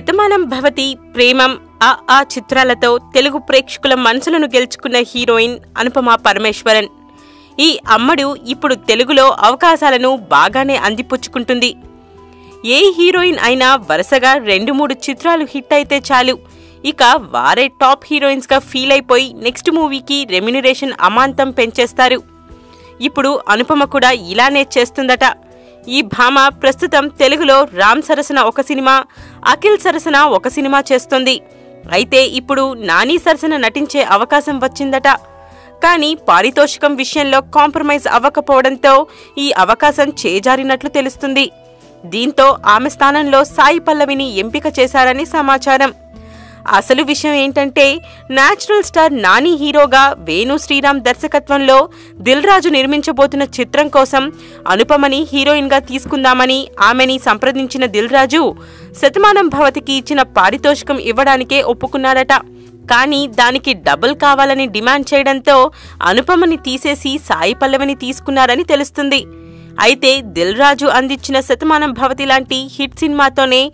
శతమానం భవతి, ప్రేమం, ఆ చిత్రాలతో తెలుగు ప్రేక్షకుల మనసులను గెలుచుకున్న హీరోయిన్ అనుపమ పరమేశ్వరన్. ఈ అమ్మడు ఇప్పుడు తెలుగులో అవకాశాలను బాగానే అందిపుచ్చుకుంటుంది. ఏ హీరోయిన్ అయినా వరుసగా 2-3 చిత్రాలు హిట్ అయితే చాలు, ఇక వారే టాప్ హీరోయిన్స్గా ఫీల్ అయిపోయి నెక్స్ట్ మూవీకి రెమ్యునరేషన్ అమాంతం పెంచేస్తారు. ఇప్పుడు అనుపమ కూడా ఇలానే చేస్తుందట. ఈ భామ ప్రస్తుతం తెలుగులో రామ్ సరసన ఒక సినిమా, అఖిల్ సరసన ఒక సినిమా చేస్తుంది. అయితే ఇప్పుడు నాని సరసన నటించే అవకాశం వచ్చిందట. కానీ పారితోషికం విషయంలో కాంప్రమైజ్ అవ్వకపోవడంతో ఈ అవకాశం చేజారినట్లు తెలుస్తుంది. దీంతో ఆమె స్థానంలో సాయి పల్లవిని ఎంపిక చేశారని సమాచారం. అసలు విషయం ఏంటంటే, నేచురల్ స్టార్ నాని హీరోగా వేణు శ్రీరామ్ దర్శకత్వంలో దిల్ రాజు నిర్మించబోతున్న చిత్రం కోసం అనుపమని హీరోయిన్గా తీసుకుందామని ఆమెని సంప్రదించిన దిల్ రాజు శతమానం భవతికి ఇచ్చిన పారితోషికం ఇవ్వడానికే ఒప్పుకున్నారట. కానీ దానికి డబుల్ కావాలని డిమాండ్ చేయడంతో అనుపమని తీసేసి సాయి పల్లవిని తీసుకున్నారని తెలుస్తుంది. అయితే దిల్ రాజు అందించిన శతమానం భవతి లాంటి హిట్ సినిమాతోనే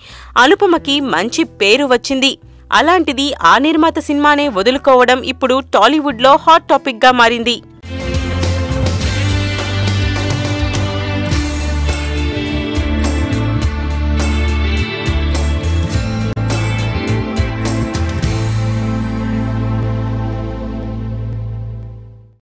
అనుపమకి మంచి పేరు వచ్చింది. అలాంటిది ఆ నిర్మాత సినిమానే వదులుకోవడం ఇప్పుడు టాలీవుడ్లో హాట్ టాపిక్గా మారింది.